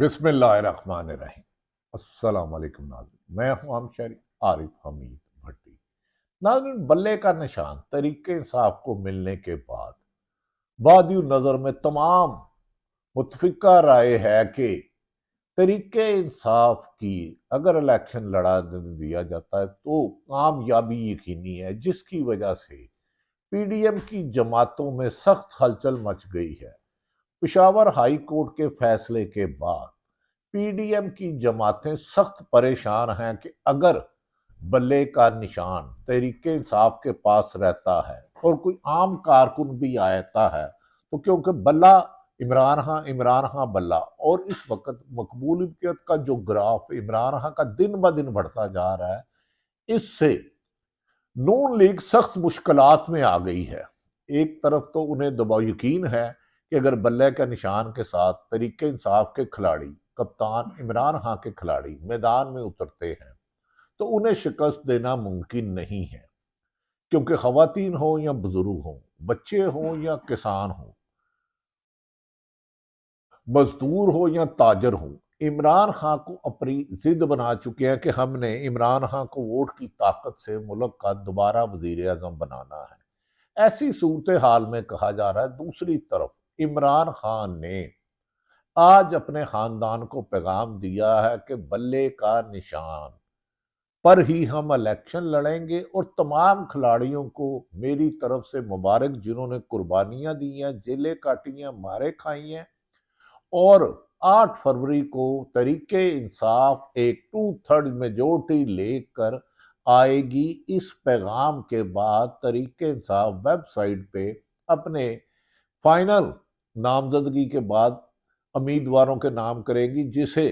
بسم اللہ الرحمن الرحیم۔ السلام علیکم ناظرین، میں ہوں ہم شہری عارف حمید بھٹی۔ ناظرین، بلے کا نشان تحریک انصاف کو ملنے کے بعد بادی نظر میں تمام متفقہ رائے ہے کہ تحریک انصاف کی اگر الیکشن لڑا دیا جاتا ہے تو کامیابی یقینی ہے، جس کی وجہ سے پی ڈی ایم کی جماعتوں میں سخت ہلچل مچ گئی ہے۔ پشاور ہائی کورٹ کے فیصلے کے بعد پی ڈی ایم کی جماعتیں سخت پریشان ہیں کہ اگر بلے کا نشان تحریک انصاف کے پاس رہتا ہے اور کوئی عام کارکن بھی آتا ہے تو کیونکہ بلہ عمران خان بلہ، اور اس وقت مقبولیت کا جو گراف عمران خان کا دن بہ دن بڑھتا جا رہا ہے، اس سے نون لیگ سخت مشکلات میں آ گئی ہے۔ ایک طرف تو انہیں یقین ہے کہ اگر بلے کے نشان کے ساتھ تحریک انصاف کے کھلاڑی، کپتان عمران خان کے کھلاڑی میدان میں اترتے ہیں تو انہیں شکست دینا ممکن نہیں ہے، کیونکہ خواتین ہوں یا بزرگ ہوں، بچے ہوں یا کسان ہوں، مزدور ہو یا تاجر ہوں، عمران خان کو اپنی ضد بنا چکے ہیں کہ ہم نے عمران خان کو ووٹ کی طاقت سے ملک کا دوبارہ وزیر اعظم بنانا ہے۔ ایسی صورتحال میں کہا جا رہا ہے دوسری طرف عمران خان نے آج اپنے خاندان کو پیغام دیا ہے کہ بلے کا نشان پر ہی ہم الیکشن لڑیں گے، اور تمام کھلاڑیوں کو میری طرف سے مبارک جنہوں نے قربانیاں دی ہیں، جیلیں کاٹی ہیں، مارے کھائی ہیں، اور 8 فروری کو تحریک انصاف ایک 2/3 میجورٹی لے کر آئے گی۔ اس پیغام کے بعد تحریک انصاف ویب سائٹ پہ اپنے فائنل نامزدگی کے بعد امیدواروں کے نام کرے گی، جسے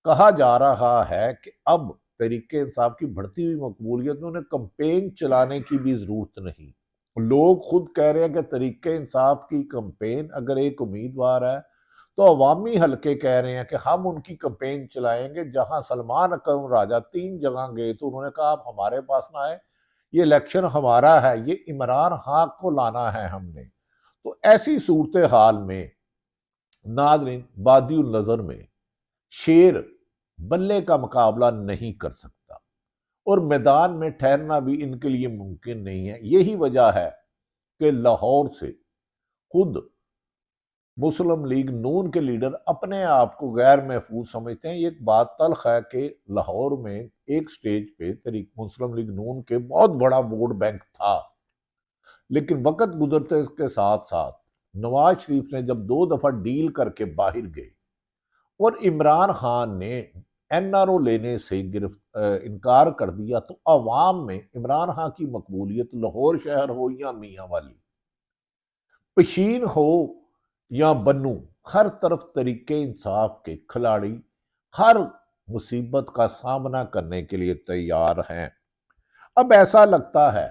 کہا جا رہا ہے کہ اب تحریک انصاف کی بڑھتی ہوئی مقبولیت میں انہیں کمپین چلانے کی بھی ضرورت نہیں۔ لوگ خود کہہ رہے ہیں کہ تحریک انصاف کی کمپین اگر ایک امیدوار ہے تو عوامی حلقے کہہ رہے ہیں کہ ہم ان کی کمپین چلائیں گے۔ جہاں سلمان اکرم راجہ 3 جگہ گئے تو انہوں نے کہا آپ ہمارے پاس نہ آئے، یہ الیکشن ہمارا ہے، یہ عمران خان کو لانا ہے ہم نے۔ تو ایسی صورتحال میں ناظرین، بادی النظر میں شیر بلے کا مقابلہ نہیں کر سکتا، اور میدان میں ٹھہرنا بھی ان کے لیے ممکن نہیں ہے۔ یہی وجہ ہے کہ لاہور سے خود مسلم لیگ نون کے لیڈر اپنے آپ کو غیر محفوظ سمجھتے ہیں۔ یہ ایک بات تلخ ہے کہ لاہور میں ایک سٹیج پہ تحریک مسلم لیگ نون کے بہت بڑا ووٹ بینک تھا، لیکن وقت گزرتے اس کے ساتھ ساتھ نواز شریف نے جب 2 دفعہ ڈیل کر کے باہر گئے اور عمران خان نے این آر او لینے سے انکار کر دیا، تو عوام میں عمران خان کی مقبولیت لاہور شہر ہو یا میاں والی، پشین ہو یا بنو، ہر طرف تحریک انصاف کے کھلاڑی ہر مصیبت کا سامنا کرنے کے لیے تیار ہیں۔ اب ایسا لگتا ہے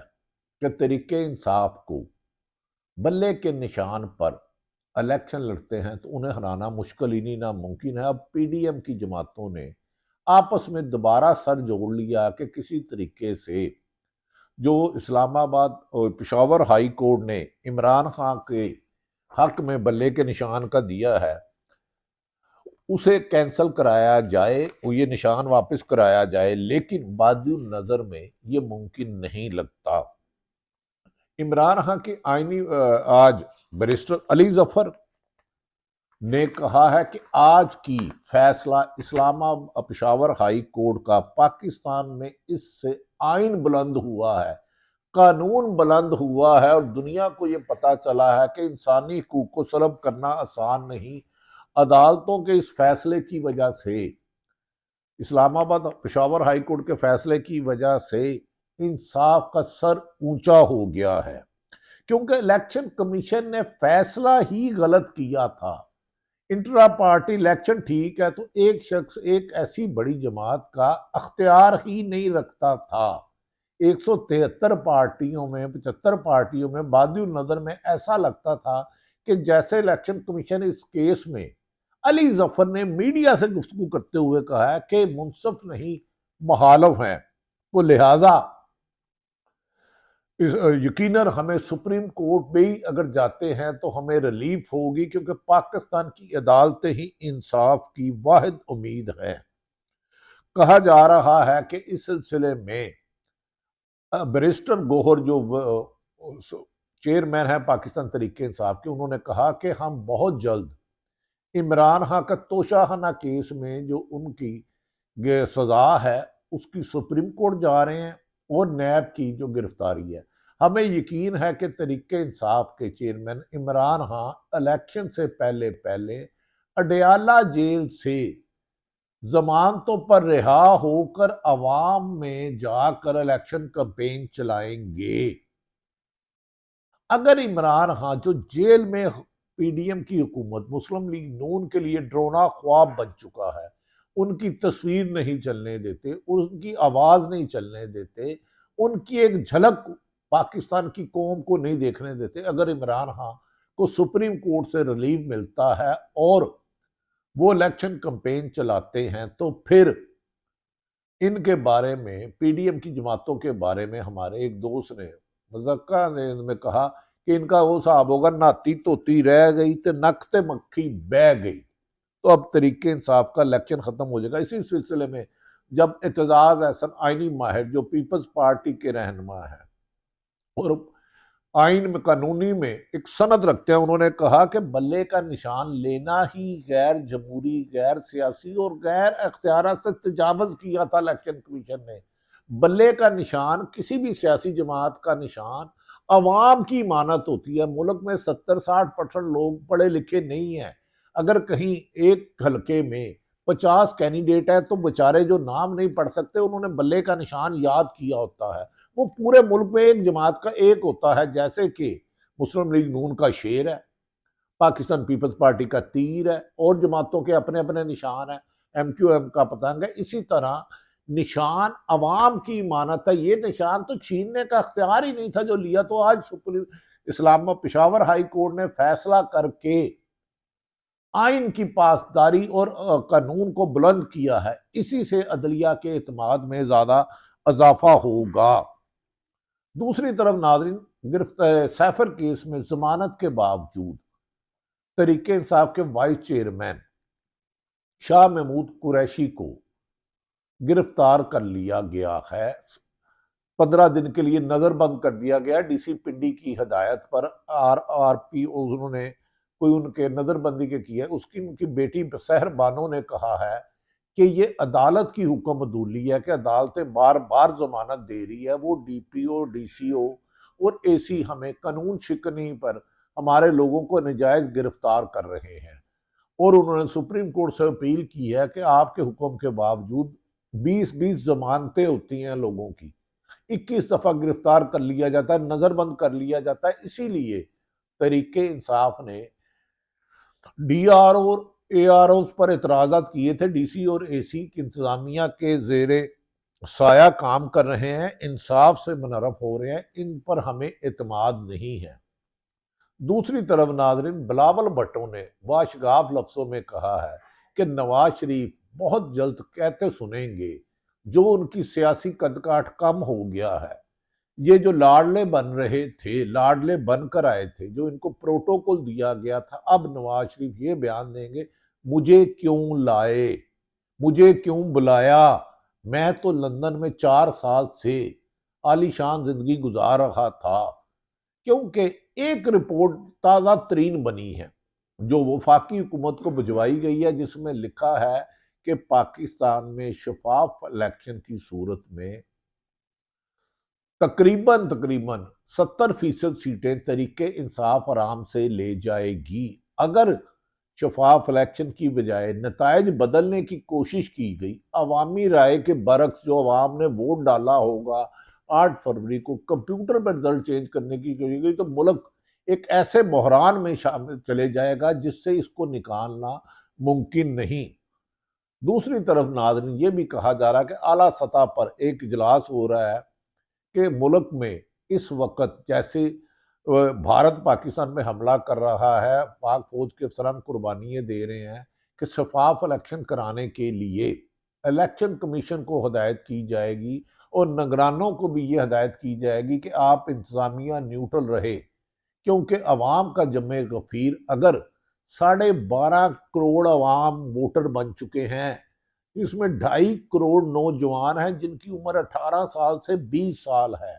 کہ تحریک انصاف کو بلے کے نشان پر الیکشن لڑتے ہیں تو انہیں ہرانا مشکل ہی نہیں ناممکن ہے۔ اب پی ڈی ایم کی جماعتوں نے آپس میں دوبارہ سر جوڑ لیا کہ کسی طریقے سے جو اسلام آباد اور پشاور ہائی کورٹ نے عمران خان کے حق میں بلے کے نشان کا دیا ہے، اسے کینسل کرایا جائے، یہ نشان واپس کرایا جائے، لیکن بادی النظر میں یہ ممکن نہیں لگتا۔ عمران خان کے آئینی آج بیرسٹر علی ظفر نے کہا ہے کہ آج کی فیصلہ پشاور ہائی کورٹ کا پاکستان میں اس سے آئین بلند ہوا ہے، قانون بلند ہوا ہے، اور دنیا کو یہ پتا چلا ہے کہ انسانی حقوق کو سلب کرنا آسان نہیں۔ عدالتوں کے اس فیصلے کی وجہ سے، اسلام آباد پشاور ہائی کورٹ کے فیصلے کی وجہ سے انصاف کا سر اونچا ہو گیا ہے، کیونکہ الیکشن کمیشن نے فیصلہ ہی غلط کیا تھا۔ انٹرا پارٹی الیکشن ٹھیک ہے تو ایک شخص ایک ایسی بڑی جماعت کا اختیار ہی نہیں رکھتا تھا۔ 173 پارٹیوں میں 75 پارٹیوں میں بادی النظر میں ایسا لگتا تھا کہ جیسے الیکشن کمیشن اس کیس میں علی ظفر نے میڈیا سے گفتگو کرتے ہوئے کہا ہے کہ منصف نہیں، مخالف ہیں، تو لہذا یقیناً ہمیں سپریم کورٹ بھی اگر جاتے ہیں تو ہمیں ریلیف ہوگی، کیونکہ پاکستان کی عدالتیں ہی انصاف کی واحد امید ہے۔ کہا جا رہا ہے کہ اس سلسلے میں بیرسٹر گوہر جو چیئرمین ہے پاکستان تحریک انصاف کے، انہوں نے کہا کہ ہم بہت جلد عمران خان کا توشہ خانہ کیس میں جو ان کی سزا ہے اس کی سپریم کورٹ جا رہے ہیں، اور نیب کی جو گرفتاری ہے۔ ہمیں یقین ہے کہ تحریک انصاف کے چیئرمین عمران خان الیکشن سے پہلے اڈیالہ جیل سے ضمانتوں پر رہا ہو کر عوام میں جا کر الیکشن کمپین چلائیں گے۔ اگر عمران خان جو جیل میں پی ڈی ایم کی حکومت مسلم لیگ نون کے لیے ڈرونا خواب بن چکا ہے، ان کی تصویر نہیں چلنے دیتے، ان کی آواز نہیں چلنے دیتے، ان کی ایک جھلک پاکستان کی قوم کو نہیں دیکھنے دیتے، اگر عمران خان کو سپریم کورٹ سے ریلیف ملتا ہے اور وہ الیکشن کمپین چلاتے ہیں، تو پھر ان کے بارے میں پی ڈی ایم کی جماعتوں کے بارے میں ہمارے ایک دوست نے مذکرہ میں کہا کہ ان کا وہ صاحب ہوگا، ناتی توتی رہ گئی تے نکتے مکھی بہ گئی۔ تو اب تحریک انصاف کا الیکشن ختم ہو جائے گا۔ اسی سلسلے میں جب اعتزاز احسن آئینی ماہر جو پیپلز پارٹی کے رہنما ہیں اور آئین میں قانونی میں ایک سند رکھتے ہیں، انہوں نے کہا کہ بلے کا نشان لینا ہی غیر جمہوری، غیر سیاسی اور غیر اختیارات سے تجاوز کیا تھا الیکشن کمیشن نے۔ بلے کا نشان کسی بھی سیاسی جماعت کا نشان عوام کی امانت ہوتی ہے۔ ملک میں 70-60% لوگ پڑھے لکھے نہیں ہیں، اگر کہیں ایک حلقے میں 50 کینڈیڈیٹ ہے تو بیچارے جو نام نہیں پڑھ سکتے انہوں نے بلے کا نشان یاد کیا ہوتا ہے۔ وہ پورے ملک میں ایک جماعت کا ایک ہوتا ہے، جیسے کہ مسلم لیگ نون کا شیر ہے، پاکستان پیپلز پارٹی کا تیر ہے، اور جماعتوں کے اپنے اپنے نشان ہیں، ایم کیو ایم کا پتنگ ہے۔ اسی طرح نشان عوام کی امانت ہے۔ یہ نشان تو چھیننے کا اختیار ہی نہیں تھا جو لیا، تو آج اسلام پشاور ہائی کورٹ نے فیصلہ کر کے آئین کی پاسداری اور قانون کو بلند کیا ہے۔ اسی سے عدلیہ کے اعتماد میں زیادہ اضافہ ہوگا۔ دوسری طرف ناظرین، سیفر کیس میں ضمانت کے باوجود تحریک انصاف کے وائس چیئرمین شاہ محمود قریشی کو گرفتار کر لیا گیا ہے۔ 15 دن کے لیے نظر بند کر دیا گیا ڈی سی پنڈی کی ہدایت پر۔ آر پی او انہوں نے کوئی ان کے نظر بندی کے کی ہے۔ اس کی ان کی بیٹی سحر بانو نے کہا ہے کہ یہ عدالت کی حکم عدولی ہے کہ عدالتیں بار بار ضمانت دے رہی ہے، وہ ڈی پی او، ڈی سی او اور اے سی ہمیں قانون شکنی پر ہمارے لوگوں کو نجائز گرفتار کر رہے ہیں، اور انہوں نے سپریم کورٹ سے اپیل کی ہے کہ آپ کے حکم کے باوجود 20 ضمانتیں ہوتی ہیں لوگوں کی، 21 دفعہ گرفتار کر لیا جاتا ہے، نظر بند کر لیا جاتا ہے۔ اسی لیے تحریک انصاف نے ڈی آر اور اے آر اوز پر اعتراضات کیے تھے۔ ڈی سی اور اے سی کی انتظامیہ کے زیر سایہ کام کر رہے ہیں، انصاف سے منحرف ہو رہے ہیں، ان پر ہمیں اعتماد نہیں ہے۔ دوسری طرف ناظرین، بلاول بھٹو نے واشگاف لفظوں میں کہا ہے کہ نواز شریف بہت جلد کہتے سنیں گے، جو ان کی سیاسی قد کاٹ کم ہو گیا ہے۔ یہ جو لاڈلے بن رہے تھے، لاڈلے بن کر آئے تھے، جو ان کو پروٹوکول دیا گیا تھا، اب نواز شریف یہ بیان دیں گے، مجھے کیوں لائے، مجھے کیوں بلایا، میں تو لندن میں 4 سال سے عالی شان زندگی گزار رہا تھا۔ کیونکہ ایک رپورٹ تازہ ترین بنی ہے جو وفاقی حکومت کو بھجوائی گئی ہے، جس میں لکھا ہے کہ پاکستان میں شفاف الیکشن کی صورت میں تقریباً 70% سیٹیں تحریک انصاف آرام سے لے جائے گی۔ اگر شفاف الیکشن کی بجائے نتائج بدلنے کی کوشش کی گئی، عوامی رائے کے برعکس جو عوام نے ووٹ ڈالا ہوگا 8 فروری کو کمپیوٹر پر رزلٹ چینج کرنے کی کوشش گئی، تو ملک ایک ایسے بحران میں شامل چلے جائے گا جس سے اس کو نکالنا ممکن نہیں۔ دوسری طرف ناظرین، یہ بھی کہا جا رہا ہے کہ اعلیٰ سطح پر ایک اجلاس ہو رہا ہے کہ ملک میں اس وقت جیسے بھارت پاکستان میں حملہ کر رہا ہے، پاک فوج کے افسران قربانیاں دے رہے ہیں کہ شفاف الیکشن کرانے کے لیے الیکشن کمیشن کو ہدایت کی جائے گی اور نگرانوں کو بھی یہ ہدایت کی جائے گی کہ آپ انتظامیہ نیوٹرل رہے، کیونکہ عوام کا جمع غفیر اگر 12.5 کروڑ عوام ووٹر بن چکے ہیں، اس میں 2.5 کروڑ نوجوان ہیں جن کی عمر 18 سال سے 20 سال ہے،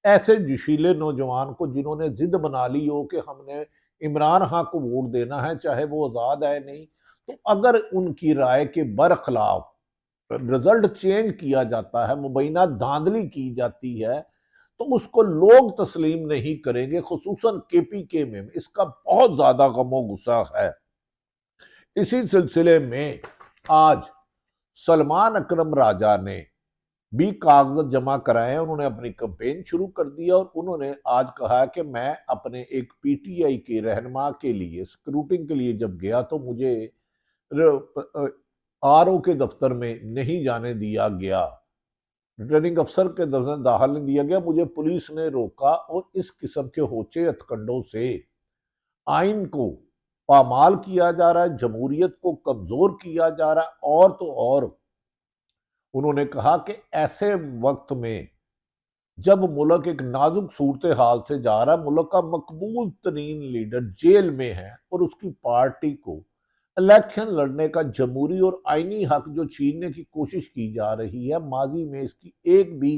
ایسے جشیلے نوجوان کو جنہوں نے ضد بنا لی ہو کہ ہم نے عمران خان کو ووٹ دینا ہے چاہے وہ آزاد ہے نہیں، تو اگر ان کی رائے کے برخلاف رزلٹ چینج کیا جاتا ہے، مبینہ دھاندلی کی جاتی ہے، تو اس کو لوگ تسلیم نہیں کریں گے، خصوصاً کے پی کے میں اس کا بہت زیادہ غم و غصہ ہے۔ اسی سلسلے میں آج سلمان اکرم راجہ نے بھی کاغذات جمع کرائے ہیں، انہوں نے اپنی کمپین شروع کر دیا اور انہوں نے آج کہا کہ میں اپنے ایک پی ٹی آئی کے رہنما کے لیے سکروٹنگ کے لیے جب گیا تو مجھے آر او کے دفتر میں نہیں جانے دیا گیا، ریٹرننگ افسر کے دفتر داخل نہیں دیا گیا، مجھے پولیس نے روکا اور اس قسم کے ہوچے ہتھکنڈوں سے آئین کو پامال کیا جا رہا ہے، جمہوریت کو کمزور کیا جا رہا ہے، اور تو اور انہوں نے کہا کہ ایسے وقت میں جب ملک ایک نازک صورتحال سے جا رہا ہے، ملک کا مقبول ترین لیڈر جیل میں ہے اور اس کی پارٹی کو الیکشن لڑنے کا جمہوری اور آئینی حق جو چھیننے کی کوشش کی جا رہی ہے، ماضی میں اس کی ایک بھی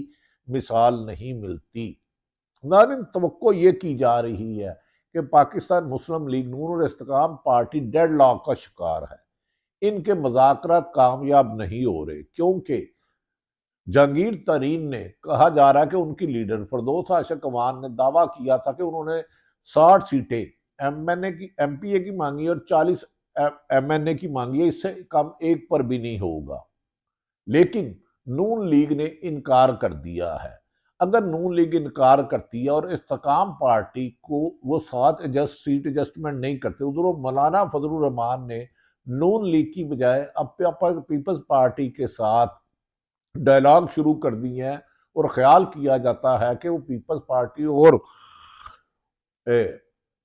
مثال نہیں ملتی۔ ناظرین، توقع یہ کی جا رہی ہے کہ پاکستان مسلم لیگ نون اور استحکام پارٹی ڈیڈ لاک کا شکار ہے، ان کے مذاکرات کامیاب نہیں ہو رہے، کیونکہ جہانگیر ترین نے کہا جا رہا ہے کہ ان کی لیڈر فردوس عاشق امان نے دعویٰ کیا تھا کہ انہوں نے 60 سیٹیں ایم پی اے کی مانگی اور 40 ایم این اے کی مانگی ہے، اس سے کم ایک پر بھی نہیں ہوگا، لیکن نون لیگ نے انکار کر دیا ہے۔ اگر نون لیگ انکار کرتی ہے اور استحکام پارٹی کو وہ 7 سیٹ ایڈجسٹمنٹ نہیں کرتے، ادھر مولانا فضل الرحمان نے نون لیگ کی بجائے اب پیپلز پارٹی کے ساتھ ڈائلاگ شروع کر دی ہیں اور خیال کیا جاتا ہے کہ وہ پیپلز پارٹی اور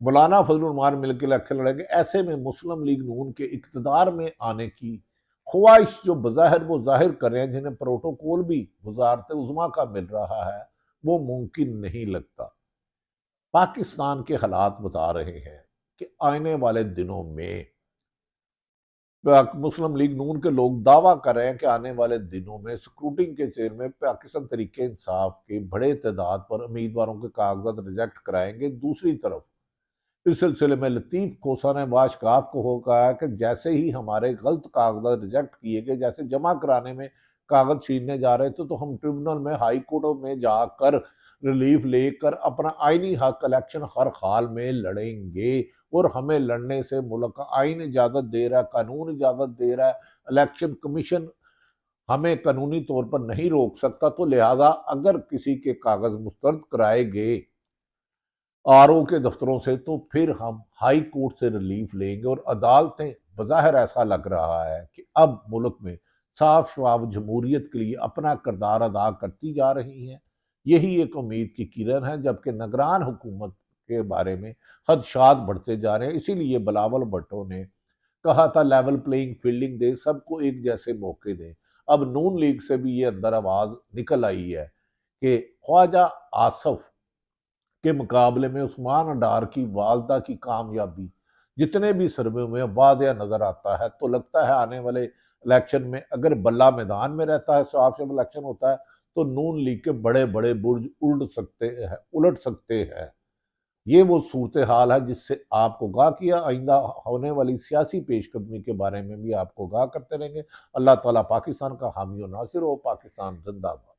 مولانا فضل الرحمان مل کے الیکشن لڑیں گے۔ ایسے میں مسلم لیگ نون کے اقتدار میں آنے کی خواہش جو بظاہر وہ ظاہر کر رہے ہیں، جنہیں پروٹوکول بھی وزارت عظمیٰ کا مل رہا ہے، وہ ممکن نہیں لگتا۔ پاکستان کے حالات بتا رہے ہیں کہ آنے والے دنوں میں مسلم لیگ نون کے لوگ دعویٰ کر رہے ہیں کہ آنے والے دنوں میں سکروٹنگ کے چیر میں پاکستان تحریک انصاف کے بڑے تعداد پر امیدواروں کے کاغذات ریجیکٹ کرائیں گے۔ دوسری طرف اس سلسلے میں لطیف کھوسہ نے واشکاف کو کہا کہ جیسے ہی ہمارے غلط کاغذات ریجیکٹ کیے گئے، جیسے جمع کرانے میں کاغذ چھیننے جا رہے تھے، تو ہم ٹریبونل میں ہائی کورٹ میں جا کر ریلیف لے کر اپنا آئینی حق الیکشن ہر حال میں لڑیں گے، اور ہمیں لڑنے سے ملک کا آئین اجازت دے رہا ہے، قانون اجازت دے رہا ہے، الیکشن کمیشن ہمیں قانونی طور پر نہیں روک سکتا، تو لہذا اگر کسی کے کاغذ مسترد کرائے گئے آر او کے دفتروں سے تو پھر ہم ہائی کورٹ سے ریلیف لیں گے، اور عدالتیں بظاہر ایسا لگ رہا ہے کہ اب ملک میں صاف شفاف جمہوریت کے لیے اپنا کردار ادا کرتی جا رہی ہیں۔ یہی ایک امید کی کرن ہے، جبکہ نگران حکومت کے بارے میں خدشات بڑھتے جا رہے ہیں۔ اسی لیے بلاول بھٹو نے کہا تھا لیول پلینگ فیلڈنگ دے، سب کو ایک جیسے موقع دیں۔ اب نون لیگ سے بھی یہ اندر آواز نکل آئی ہے کہ خواجہ آصف کے مقابلے میں عثمان ڈار کی والدہ کی کامیابی جتنے بھی سروے میں واضح نظر آتا ہے، تو لگتا ہے آنے والے الیکشن میں اگر بلہ میدان میں رہتا ہے، صاف الیکشن ہوتا ہے، تو نون لیگ کے بڑے بڑے برج الٹ سکتے ہیں۔ یہ وہ صورتحال ہے جس سے آپ کو آگاہ کیا، آئندہ ہونے والی سیاسی پیش قدمی کے بارے میں بھی آپ کو آگاہ کرتے رہیں گے۔ اللہ تعالیٰ پاکستان کا حامی و ناصر ہو۔ پاکستان زندہ باد۔